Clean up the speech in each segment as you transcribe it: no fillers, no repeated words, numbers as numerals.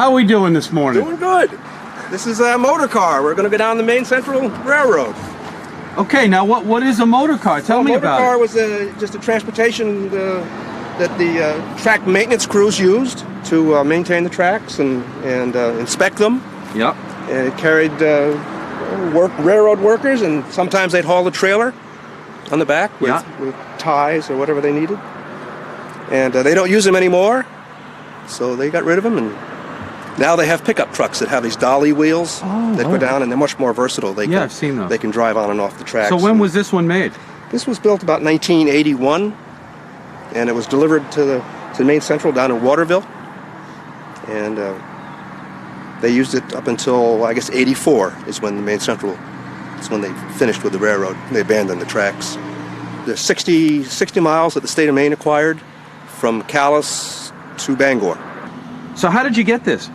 How are we doing this morning? Doing good. This is a motor car. We're going to go down the Maine Central Railroad. Okay, now what is a motor car? Tell me about it. A motor car was just a transportation that the track maintenance crews used to maintain the tracks and inspect them. Yep. And it carried railroad workers, and sometimes they'd haul the trailer on the back with ties or whatever they needed. And they don't use them anymore, so they got rid of them, and now they have pickup trucks that have these dolly wheels that go down, and they're much more versatile. I've seen those. They can drive on and off the tracks. So when was this one made? This was built about 1981, and it was delivered to the Maine Central down in Waterville, and they used it up until, I guess, 84 is when the Maine Central, is when they finished with the railroad. They abandoned the tracks. There's 60 miles that the state of Maine acquired from Calais to Bangor. So how did you get this?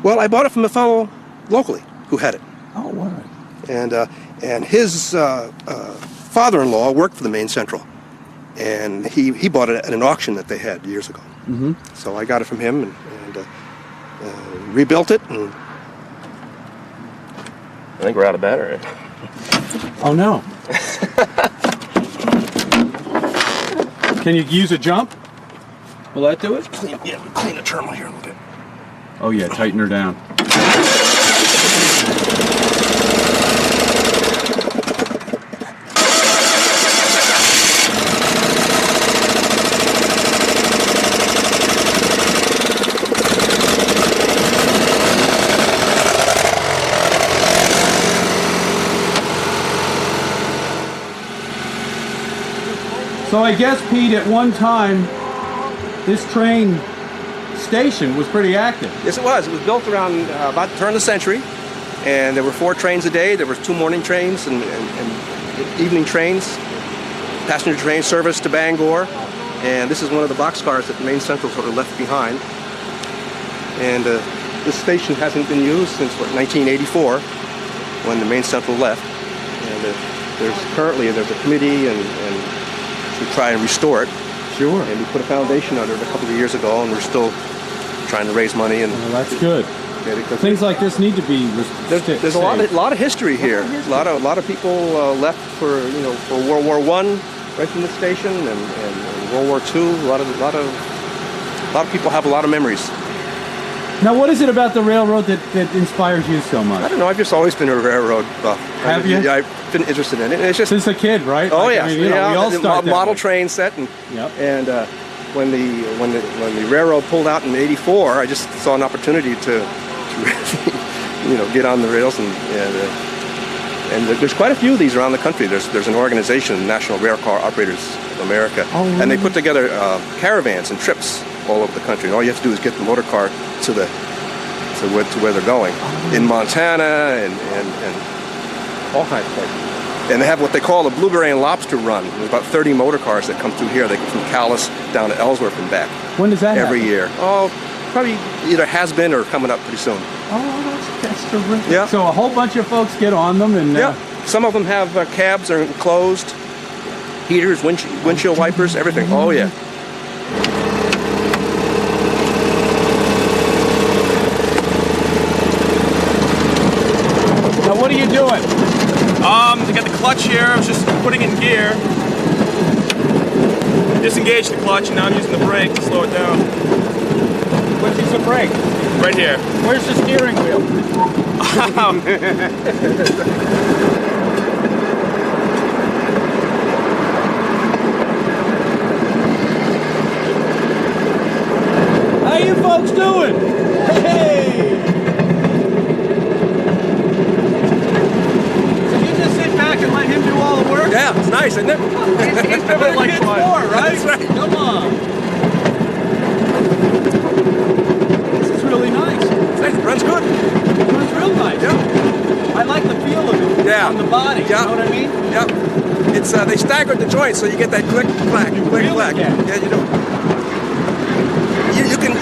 Well, I bought it from a fellow locally who had it. Oh, wow. And his father-in-law worked for the Maine Central, and he bought it at an auction that they had years ago. Mm-hmm. So I got it from him and rebuilt it. And I think we're out of battery. Oh no! Can you use a jump? Will that do it? Clean the terminal here a little bit. Oh yeah, tighten her down. So I guess, Pete, at one time, this train station was pretty active. Yes, it was. It was built around about the turn of the century, and there were 4 trains a day. There were 2 morning trains and evening trains, passenger train service to Bangor, and this is one of the boxcars that the Maine Central sort of left behind. And this station hasn't been used since 1984, when the Maine Central left. And there's a committee and to try and restore it. Sure. And we put a foundation under it a couple of years ago, and we're still trying to raise money. And well, that's good. Things like this need to be. There's a lot of history here. A lot of people left for World War I right from the station, and World War II. A lot of people have a lot of memories. Now, what is it about the railroad that inspires you so much? I don't know. I've just always been a railroad buff. Have you? Yeah, I've been interested in it. And it's just since a kid, right? Oh like, yeah, I mean, we all start model train set, and when the railroad pulled out in '84, I just saw an opportunity to get on the rails, and there's quite a few of these around the country. There's an organization, National Railcar Operators of America, and they put together caravans and trips all over the country. And all you have to do is get the motor car to where they're going, in Montana and all kinds of places. And they have what they call the Blueberry and Lobster Run. There's about 30 motor cars that come through here. They come from Calais down to Ellsworth and back. When does that Every happen? year. Oh, probably either has been or coming up pretty soon. Oh, that's terrific. Yeah. So a whole bunch of folks get on them, and some of them have cabs are enclosed, heaters, windshield wipers, everything. Oh yeah. Now what are you doing? I got the clutch here. I was just putting it in gear. Disengaged the clutch, and now I'm using the brake to slow it down. Which is the brake? Right here. Where's the steering wheel? How you folks doing? Hey! So you just sit back and let him do all the work? Yeah, it's nice, isn't it? He's driven like fun. More, right? That's right. Come on. This is really nice. It's nice. It runs good. It runs real nice. Yeah. I like the feel of it on the body. Yeah. You know what I mean? Yeah. It's they staggered the joints so you get that click clack, click really clack. can. Yeah, you do.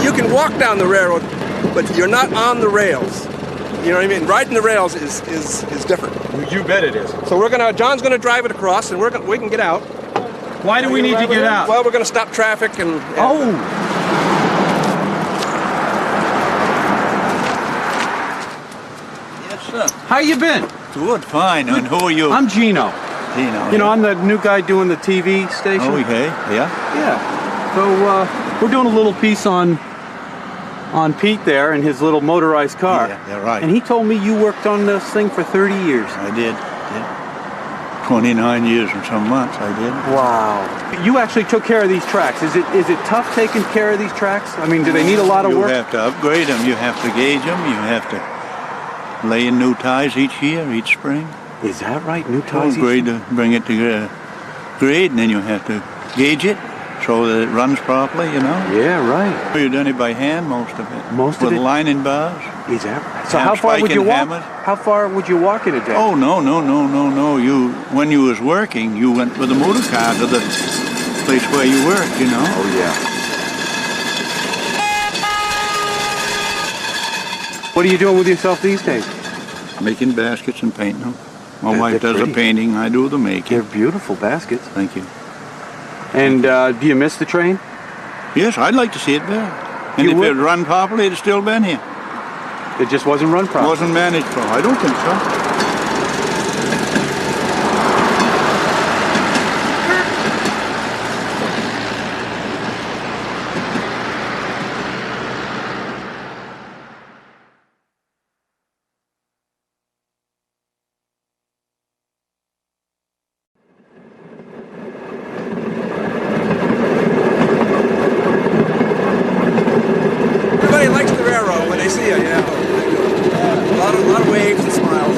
You can walk down the railroad, but you're not on the rails. You know what I mean? Riding the rails is different. You bet it is. So John's gonna drive it across, and we can get out. Why do we need to get out? Well, we're gonna stop traffic and Hello. How you been? Good, fine. And who are you? I'm Gino. Gino. You know, I'm the new guy doing the TV station. Oh, okay. Yeah. Yeah. So we're doing a little piece on Pete there and his little motorized car. Yeah, right. And he told me you worked on this thing for 30 years. I did. 29 years and some months I did. Wow. You actually took care of these tracks. Is it tough taking care of these tracks? I mean, do they need a lot of work? You have to upgrade them. You have to gauge them. You have to lay in new ties each year, each spring. Is that right? New ties? Grade to bring it to grade, and then you have to gauge it so that it runs properly, you know? Yeah, right. You've done it by hand, most of it. Most of it? With lining bars. Is that right? So how far would you walk? How far would you walk in a day? Oh, no. When you was working, you went with a motor car to the place where you worked, you know? Oh, yeah. What are you doing with yourself these days? Making baskets and painting them. My They're wife does pretty. the painting, I do the making. They're beautiful baskets. Thank you. And do you miss the train? Yes, I'd like to see it back. And You if would? it had run properly, it'd still been here. It just wasn't run properly. Wasn't managed properly. I don't think so. Everybody likes the railroad when they see it, yeah. A lot of waves and smiles.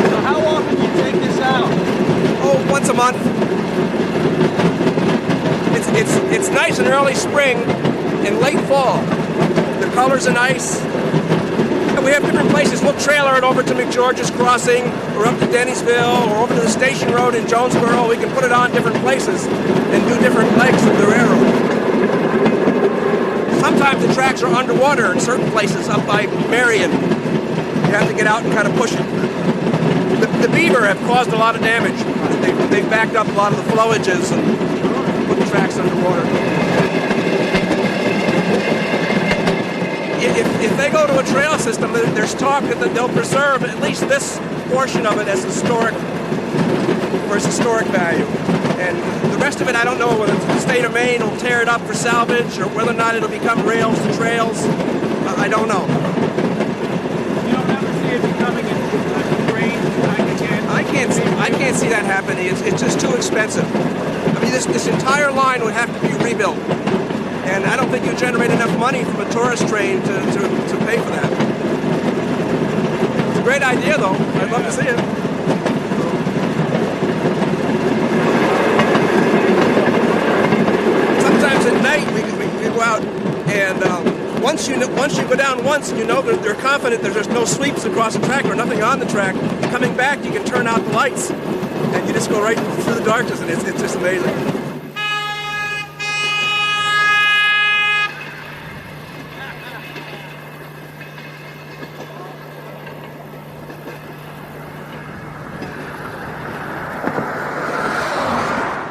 So how often do you take this out? Oh, once a month. It's nice in early spring and late fall. The colors are nice. And we have different places. We'll trailer it over to McGeorge's Crossing, or up to Dennisville, or over to the Station Road in Jonesboro. We can put it on different places and do different legs of the railroad. Sometimes the tracks are underwater in certain places up by Marion. You have to get out and kind of push it. The beaver have caused a lot of damage. They've backed up a lot of the flowages and put the tracks underwater. If they go to a trail system, there's talk that they'll preserve at least this portion of it as historic, for its historic value. And the rest of it, I don't know whether the state of Maine will tear it up for salvage or whether or not it'll become rails to trails. I don't know. You don't ever see it becoming a train back again? I can't see that happening. It's just too expensive. I mean, this entire line would have to be rebuilt. And I don't think you generate enough money from a tourist train to pay for that. It's a great idea, though. I'd love to see it. Sometimes at night we go out, and once you go down once, and you know that they're confident that there's no sweeps across the track or nothing on the track. Coming back, you can turn out the lights, and you just go right through the darkness, and it's just amazing.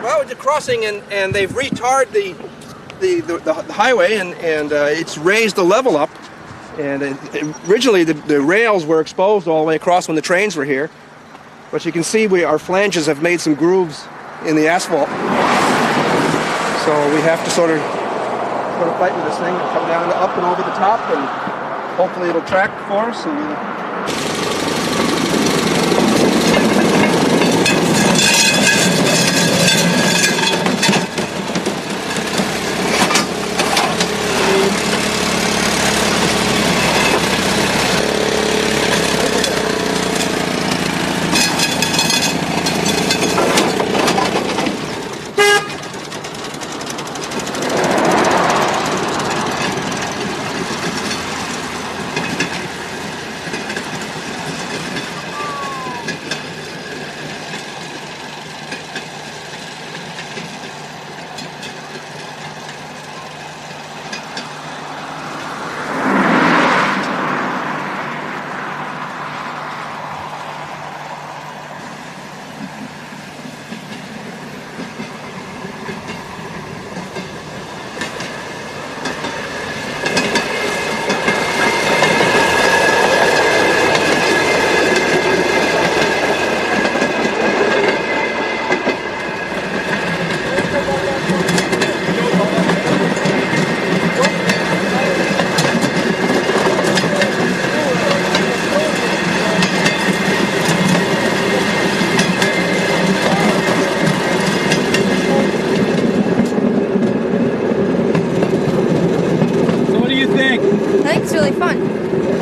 Well, we're crossing, and they've retarred the highway, and it's raised the level up. And originally the rails were exposed all the way across when the trains were here. But you can see our flanges have made some grooves in the asphalt. So we have to sort of fight with this thing and come down up and over the top, and hopefully it'll track for us. And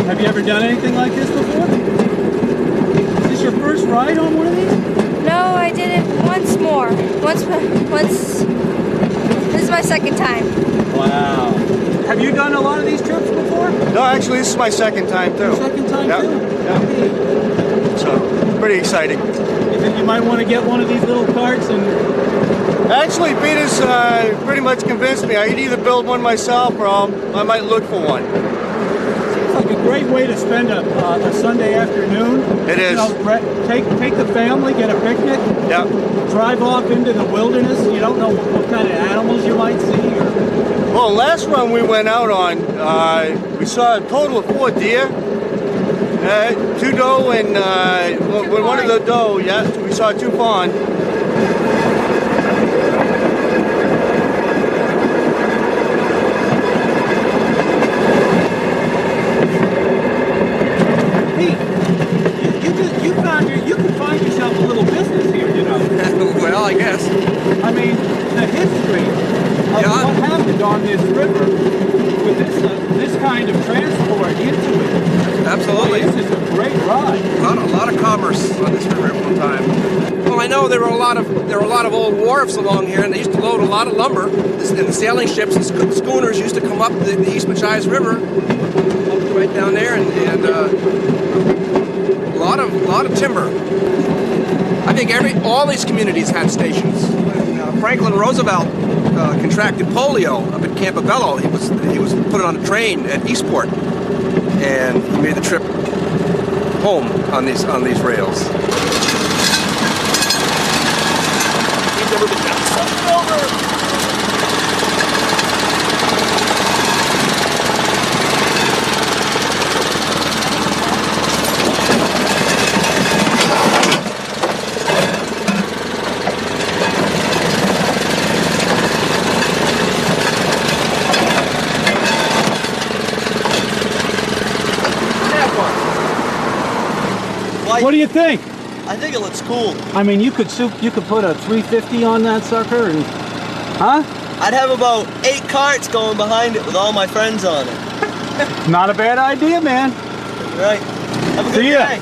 Have you ever done anything like this before? Is this your first ride on one of these? No, I did it once more. Once. This is my second time. Wow. Have you done a lot of these trips before? No, actually, this is my second time too. Second time Yeah. too? Yeah. So, pretty exciting. You think you might want to get one of these little carts and... Actually, Peter's pretty much convinced me. I could either build one myself or I might look for one. Seems like a great way to spend a Sunday afternoon. It is. You know, take the family, get a picnic. Yeah. Drive off into the wilderness. You don't know what kind of animals you might see. Well, last run we went out on, we saw a total of 4 deer. 2 doe and one of the doe, yeah, we saw 2 fawn. You can find yourself a little business here, you know. Well, I guess. I mean, the history of what happened on this river with this kind of transport into it. Absolutely. This is a great ride. A lot of commerce on this river at one time. Well, I know there were a lot of old wharves along here, and they used to load a lot of lumber. And the sailing ships and schooners used to come up the East Machias River, right down there, and a lot of timber. I think all these communities had stations. When Franklin Roosevelt contracted polio up at Campobello, he was put on a train at Eastport, and he made the trip home on these rails. What do you think? I think it looks cool. I mean, you could put a 350 on that sucker, and huh? I'd have about 8 carts going behind it with all my friends on it. Not a bad idea, man. Right. Have a good See ya. day.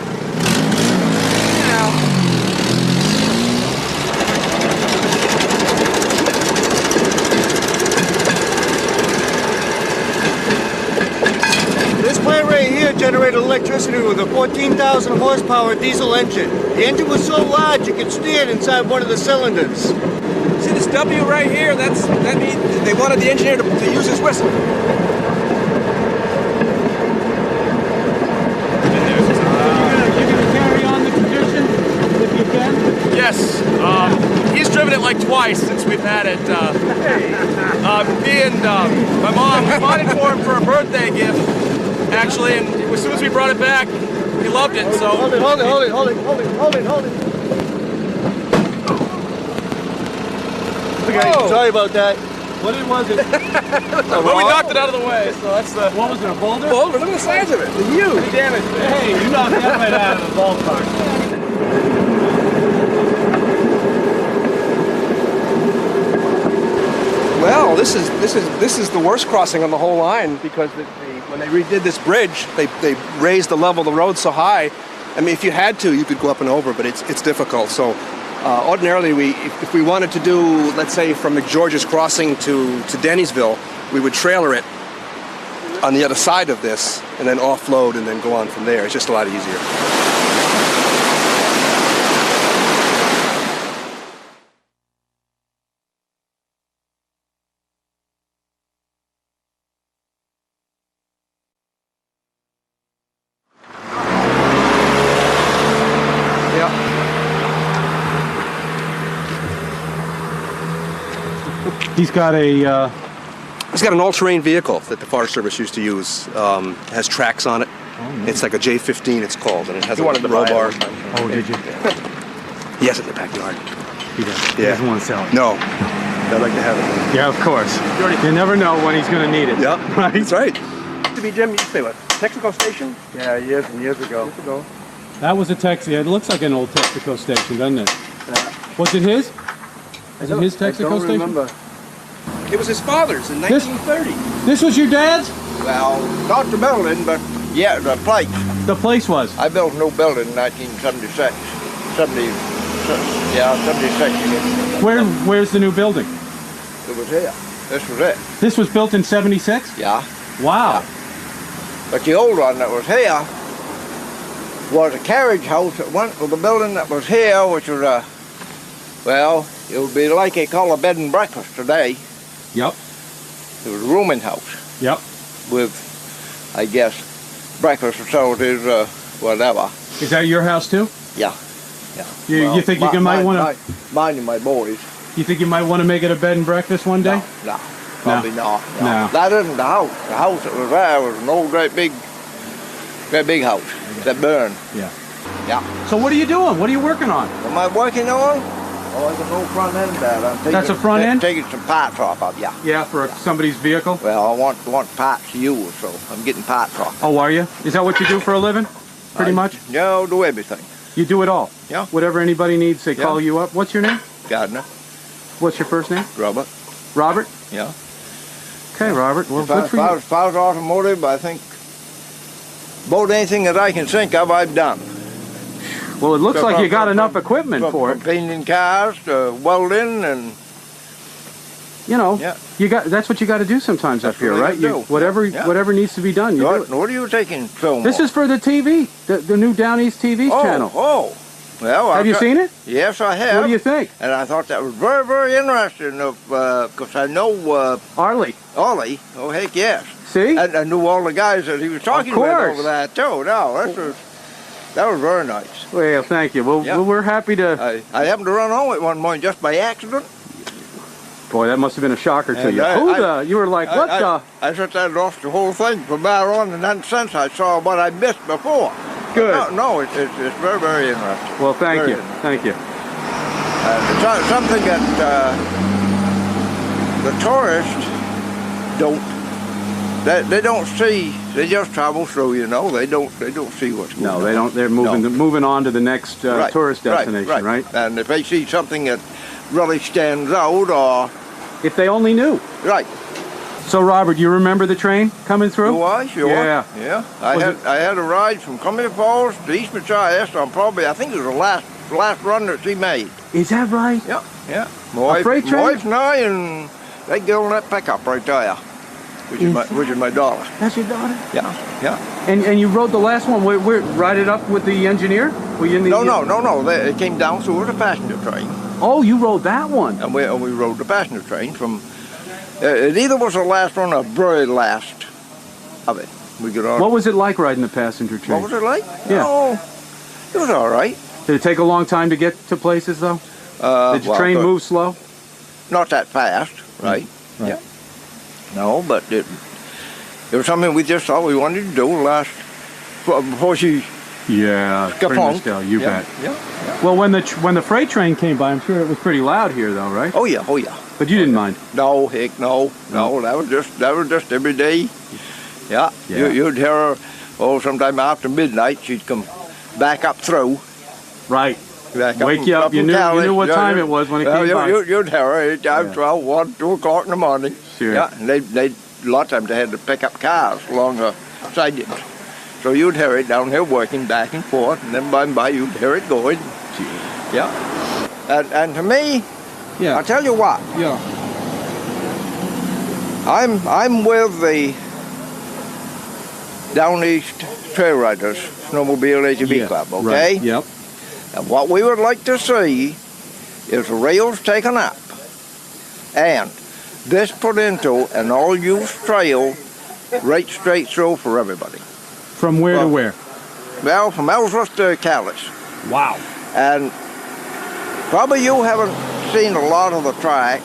This plant right here generated electricity with a 14,000 horsepower diesel engine. The engine was so large you could steer it inside one of the cylinders. See this W right here? That means they wanted the engineer to use his whistle. You're gonna carry on the tradition if you can? Yes. He's driven it like twice since we've had it. Me and my mom, we bought it for him for a birthday gift, actually, and as soon as we brought it back, he loved it, so... Hold it. Okay, sorry about that. What was it? Well, we knocked it out of the way, so that's the... What was it, a boulder? Boulder, look at the size of it. It's huge. Pretty damaged. Hey, you knocked that right out of the ballpark. Well, this is the worst crossing on the whole line because when they redid this bridge, they raised the level of the road so high. I mean, if you had to, you could go up and over, but it's difficult. So ordinarily, if we wanted to do, let's say, from McGeorge's Crossing to Dennisville, we would trailer it on the other side of this and then offload and then go on from there. It's just a lot easier. He's got a... He's got an all-terrain vehicle that the Forest Service used to use. Has tracks on it. Oh, nice. It's like a J15, it's called, and it has a row bar. Oh, did you? He has it in the backyard. He does. He doesn't want to sell it. No. I'd like to have it. Yeah, of course. You never know when he's going to need it. Yep. Right? That's right. To be Jim, you say what? Texaco Station? Yeah, years and years ago. That was a Texaco. It looks like an old Texaco station, doesn't it? Was it his? Was it his Texaco station? I don't remember. It was his father's in 1930. This was your dad's? Well, Dr. Melvin, but Yeah, the place. The place was? I built a new building in 1976. 76. Where's the new building? It was here. This was it. This was built in 76? Yeah. Wow. Yeah. But the old one that was here was a carriage house that went with the building that was here, which was a, well, it would be like they call a bed and breakfast today. Yep. It was a rooming house. Yep. With, I guess, breakfast facilities, whatever. Is that your house too? Yeah. Yeah. You think you might want to? Mine and my boys. You think you might want to make it a bed and breakfast one day? No, probably not. No. That isn't the house. The house that was there was an old great big house that burned. Yeah. Yeah. So what are you doing? What are you working on? What am I working on? Oh, there's an old front end there. That's a front end? Taking some parts off of, yeah. Yeah, for somebody's vehicle? Well, I want parts to use, so I'm getting parts off. Oh, are you? Is that what you do for a living? Pretty much? Yeah, I'll do everything. You do it all? Yeah. Whatever anybody needs, they call you up. What's your name? Gardner. What's your first name? Robert. Robert? Yeah. Okay, Robert. Well, If good for you. as far as automotive, I think about anything that I can think of, I've done. Well, it looks like you got enough equipment for it. From painting cars to welding and... You know, Yeah. that's what you got to do sometimes up That's here, what I right? gotta do. Whatever needs to be done, you do it. What are you taking film This on? is for the TV, the new Down East TV channel. Oh, well... Have you seen it? Yes, I have. What do you think? And I thought that was very, very interesting, because I know Arlie. Ollie. Oh, heck yes. See? And I knew all the guys that he was talking with course. over there, too. No, that was very nice. Well, thank you. Well, Yeah. we're happy to... I happened to run home at one morning just by accident. Boy, that must have been a shocker to And you. You were like, what the... I thought I lost the whole thing from there on, and then since I saw what I missed before. Good. No, it's very, very interesting. Well, thank Very you. Thank you. It's something that the tourists don't. They don't see. They just travel through. You know. They don't see what's going on. No, they don't. They're moving on to the next Right, tourist destination, right? And if they see something that really stands out, or If they only knew. right. So, Robert, you remember the train coming through? Do I? Sure. Yeah. Yeah. I had a ride from Calais Falls to East Machias on probably, I think it was the last run that she made. Is that right? Yeah. Yeah. My freight train? wife and I, and they get on that pickup right there, which is my daughter. That's your daughter? Yeah. Yeah. And you rode the last one. Where ride it up with the engineer? Were you in the? No. It came down through with a passenger train, Oh, you rode that one. and we rode the passenger train from. It either was the last one or very last of it. We got on. What was it like riding the passenger train? What was it like? Yeah. Oh, it was all right. Did it take a long time to get to places, though? Did the train move slow? Not that fast, right? Right. Yeah. No, but it was something we just thought we wanted to do before she Yeah, got pretty much tell, you bet. Yeah. Well, when the freight train came by, I'm sure it was pretty loud here, though, right? Oh yeah. But you didn't mind. No, heck no. That was just every day. Yeah. Yeah. You'd hear her. Oh, sometime after midnight, she'd come back up through. Right. Back Wake you up. You from knew Calais. what time it was when it came by. You'd hear her anytime, 12, 1, 2 o'clock in the morning. Sure. Yeah, and a lot of times they had to pick up cars along the sidings. So you'd hear it down here working back and forth, and then by and by you'd hear it going. Yeah. And to me, Yeah. I'll tell you what, Yeah. I'm with the Down East Trail Riders Snowmobile ATV Club, okay? Right. Yep. And what we would like to see is the rails taken up and this put into an all-use trail right straight through for everybody. From where to where? Well, from Ellsworth to Calais. Wow. And probably you haven't seen a lot of the track,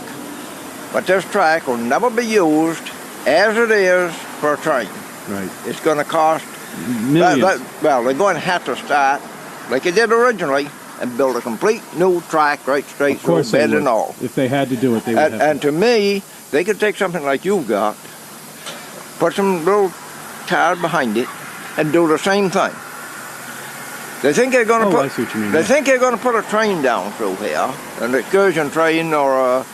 but this track will never be used as it is for a train. Right. It's going to cost Millions. well, they're going to have to start like they did originally and build a complete new track right straight Of through, course they bed would. and all. If they had to do it, they would have And to me, they could take something like you've got, put some little car behind it, and do the same thing. They think they're going to I see what you mean. They think they're going to put a train down through here, an excursion train or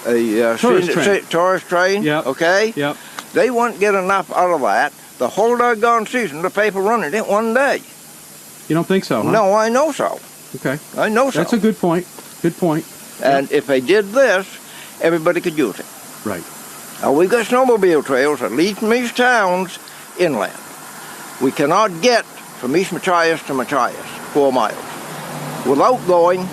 a Tourist train. tourist train. Yep. Okay. Yep. They won't get enough out of that the whole doggone season, the paper running it one day. You don't think so, huh? No, I know so. Okay. I know so. That's a good point. Good point. And if they did this, everybody could use it. Right. Now, we've got snowmobile trails that lead from these towns inland. We cannot get from East Machias to Machias, 4 miles, without going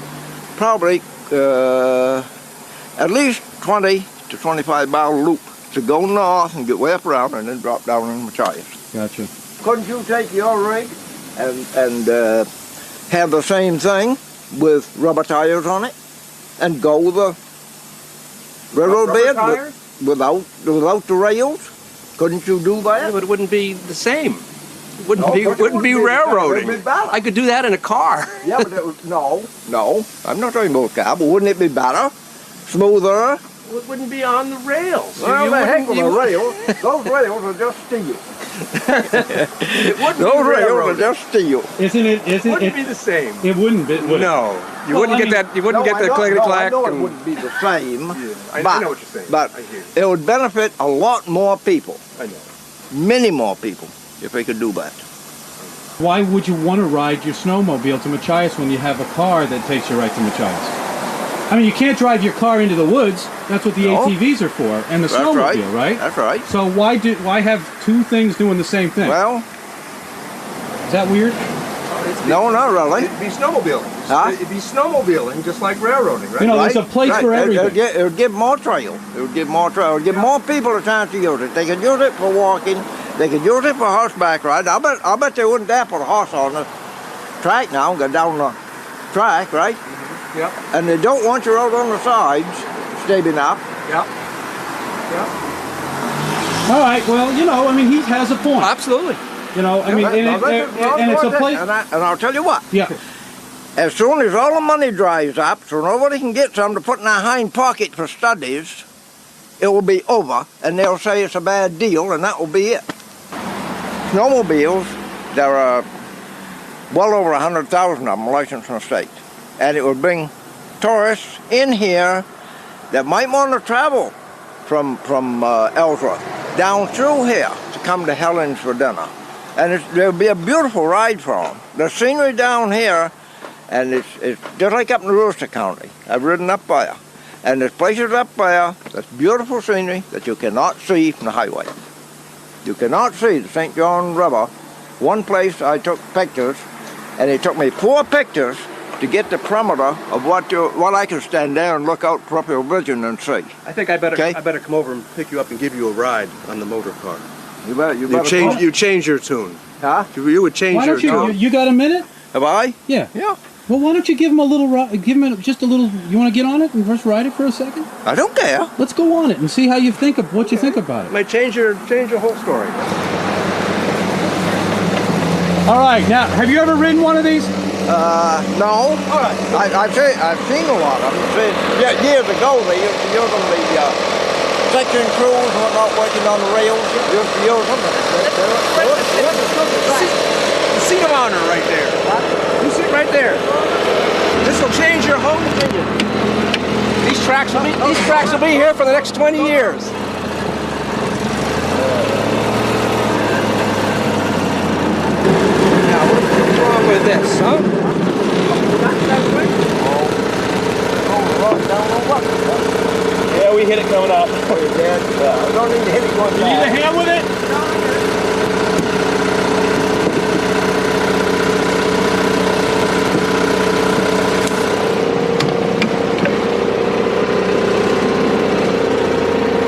probably at least 20 to 25 mile loop to go north and get way up around and then drop down in Machias. Gotcha. Couldn't you take your rig and have the same thing with rubber tires on it and go the railroad bed without the rails? Couldn't you do that? Yeah, but it wouldn't be the same. It wouldn't be railroading. It'd be better. I could do that in a car. Yeah, but no. I'm not talking about car, but wouldn't it be better, smoother? It wouldn't be on the rails. Well, the heck with the rails. Those rails are just steel. It wouldn't Those be rails are railroading. just steel. Isn't it? It wouldn't be the same. It wouldn't be. Would it? No, you Well, wouldn't I get mean- that. You wouldn't No, get the I clickety clack. know it and- wouldn't be the same. I but, know what you're saying. But I hear you. it would benefit a lot more people, I know. many more people, if they could do that. Why would you want to ride your snowmobile to Machias when you have a car that takes you right to Machias? I mean, you can't drive your car into the woods. That's what the No. ATVs are for, and the That's snowmobile, right? That's right. So why have two things doing the same thing? Well, Is that weird? no, not really. It'd be snowmobiling. Huh? It'd be snowmobiling, just like railroading, right? You know, there's a place for everything. It would give more trail. It would give more trail. It would give more people a chance to use it. They could use it for walking. They could use it for horseback ride. I bet they wouldn't dare put a horse on the track now and go down the track, right? Yep. And they don't want you out on the sides, stepping up. Yep. All right. Well, you know, I mean, he has a point. Absolutely. You know, I mean, and it's a place. And I'll tell you what. Yeah. As soon as all the money dries up, so nobody can get some to put in their hind pocket for studies, it will be over, and they'll say it's a bad deal, and that will be it. Snowmobiles, there are well over 100,000 of them licensed in the state, and it would bring tourists in here that might want to travel from Ellsworth down through here to come to Helen's for dinner. And there'll be a beautiful ride for them. The scenery down here, and it's just like up in Rooster County. I've ridden up there. And there's places up there that's beautiful scenery that you cannot see from the highway. You cannot see the St. John River. One place I took pictures, and it took me 4 pictures to get the perimeter of what I could stand there and look out for your vision and see. I think I better Okay. come over and pick you up and give you a ride on the motor car. You better You change your tune. Huh? You would change Why your don't you? tune. You got a minute? Have I? Yeah. Yeah. Well, why don't you give him a little? Give him just a little. You want to get on it and just ride it for a second? I don't care. Let's go on it and see how you think of what you think about it. Might change your whole story. All right. Now, have you ever ridden one of these? No. All right. I've seen a lot of them. Years ago, they used to use them, the section crews and whatnot, working on the rails. Used to use them. The seat of honor right there. You sit right there. This will change your whole opinion. These tracks will be here for the next 20 years. Now, what's wrong with this, huh? Yeah, we hit it coming up. I don't need to hit it going You need a back. hand with it?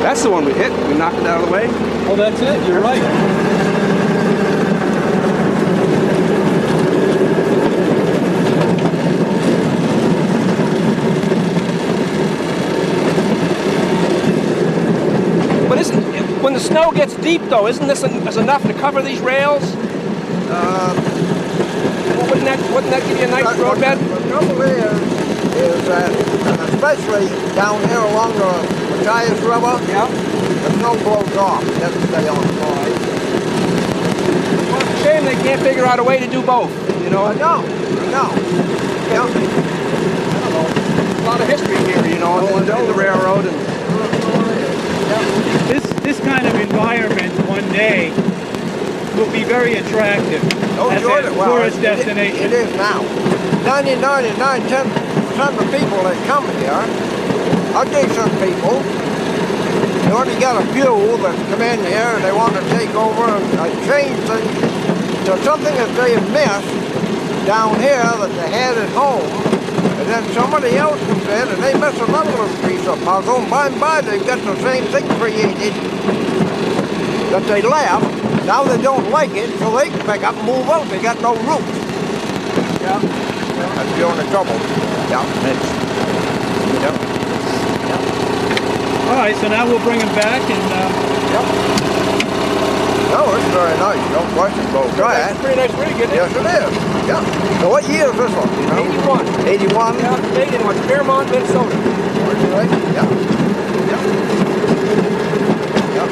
That's the one we hit. We knocked it out of the way. Oh, that's it. You're right. But when the snow gets deep, though, isn't this enough to cover these rails? Wouldn't that give you a nice roadbed? The trouble is that, especially down here along the Machias River, the snow blows off. It doesn't stay on the side. Well, it's a shame they can't figure out a way to do both, you know? No. Yeah. A lot of history here, you know, and the railroad. And This kind of environment one day will be very attractive as sure, a well, tourist destination. It is now. 10% of people that come here are decent people. You only got a few that come in here and they want to take over and change things to something that they have missed down here that they had at home. And then somebody else comes in and they miss another little piece of puzzle, and by and by they've got the same thing created that they left. Now they don't like it, so they can pick up and move out. They got no roots. Yeah. That's the only trouble. Yeah. All right, so now we'll bring him back and... No, it's very nice. No question. Go try it. It's a pretty nice rig, isn't it? Yes, it is. Yeah. So what year is this one? You know? 81. 81? Yeah, it's made in Fairmont, Minnesota. Right? Yeah. Yeah. Yeah.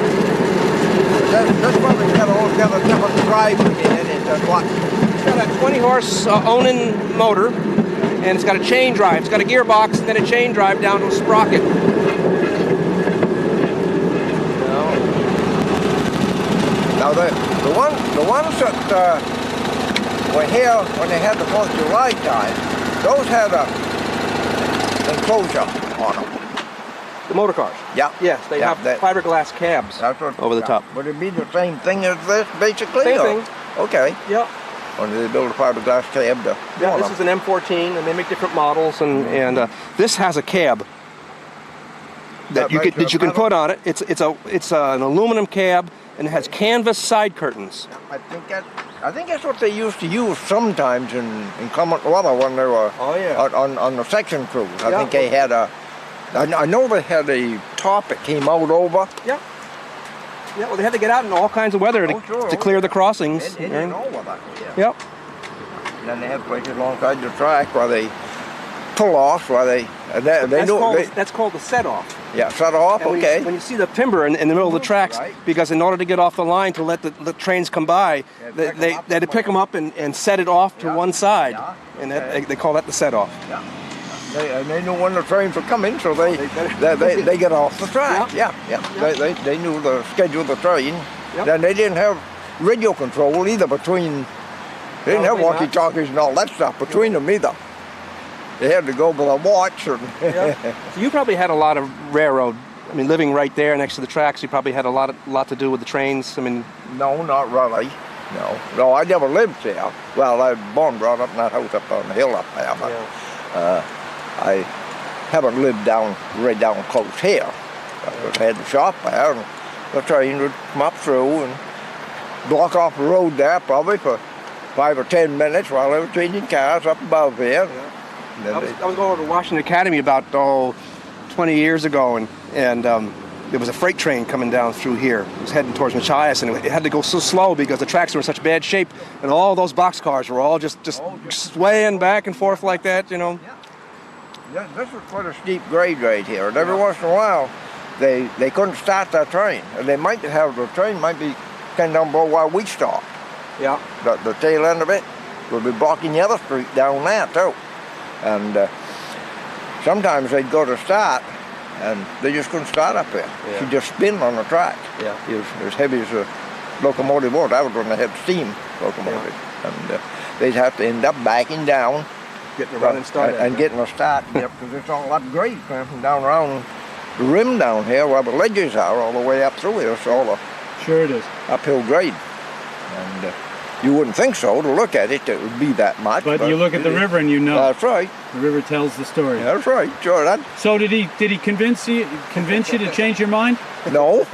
This one got altogether different drive in it. It's what? It's got a 20 horse Onan motor, and it's got a chain drive. It's got a gearbox and then a chain drive down to a sprocket. Now the ones that were here when they had the 4th of July time, those had a enclosure on them. The motor cars. Yeah. Yes, they have fiberglass cabs That's what, over the top. Would it be the same thing as this, basically? Same or? thing. Okay. Yeah. When they build a fiberglass cab to Yeah, this is an M14, and they make different models, and this has a cab that you can put on it. It's an aluminum cab, and it has canvas side curtains. I think that's what they used to use sometimes in inclement weather when they were on the section crews. I think they had I know they had a top that came out over. Yeah. Yeah, well, they had to get out in all kinds of weather to clear the crossings. They didn't know that. Yep. And then they had places alongside the track where they pull off, where they that's called the set off. Yeah, set off. And Okay. when you see the timber in the middle of the tracks, Right. because in order to get off the line to let the trains come by, they had to pick them up and set it off to one side, and they call that the set off. Yeah. They knew when the trains were coming, so they get off the track. Yeah. They knew the schedule of the train. Yep. Then they didn't have radio control either between. They didn't have walkie-talkies and all that stuff between them either. They had to go by a watch. So you probably had a lot of railroad. I mean, living right there next to the tracks, you probably had a lot to do with the trains. I mean, no, not really. No, I never lived there. Well, I was born and brought up in that house up on the hill up there. But, I haven't lived right down close here. I had the shop there, and the train would come up through and block off the road there probably for 5 or 10 minutes while they were changing cars up above here. I was going over to Washington Academy about 20 years ago, and there was a freight train coming down through here. It was heading towards Machias, and it had to go so slow because the tracks were in such bad shape, and all those boxcars were all just swaying back and forth like that, you know. Yeah, this was quite a steep grade right here, and every once in a while they couldn't start that train, and the train might be kind of down below where we stopped. Yeah. The tail end of it would be blocking the other street down there too. And sometimes they'd go to start, and they just couldn't start up there. Yeah. She'd just spin on the track. Yeah. It was as heavy as a locomotive was. That was when they had steam locomotives. Yeah. And they'd have to end up backing down. Getting a running start. And getting a start. Yep, because it's all that grade from down around the rim down here where the ledges are all the way up through here. It's all a Sure it is. uphill grade. And you wouldn't think so to look at it would be that much. But you look at the river and you know. That's right. The river tells the story. That's right. Sure. So did he convince you to change your mind? No.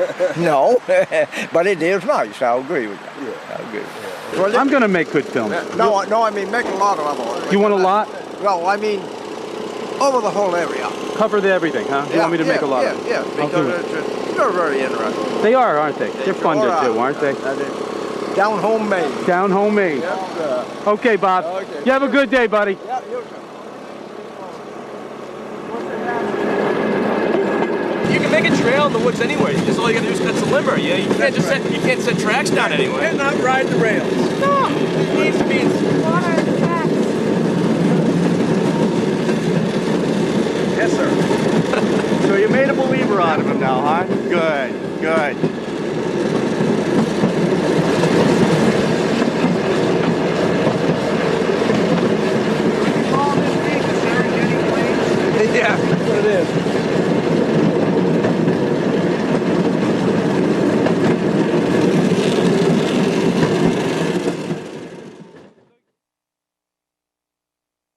But it is nice. I'll agree with you. Yeah. I'll agree with you. Well, I'm going to make good films. No, I mean make a lot of other ones. You want a lot? Well, I mean over the whole area. Cover everything, huh? You want me to make a lot of them? Yeah, because they're very interesting. They are, aren't they? They're fun to do, aren't they? Down home Maine. Down home Maine. Yes, Okay, Bob. Okay. You have a good day, buddy. Yeah, you too. You can make a trail in the woods anyway. Just all you gotta do is cut some limber. Yeah, you can't just set tracks down anyway. You cannot ride the rails. No. It needs to be Water and tracks. Yes, sir. So you made a believer out of him now, huh? Good.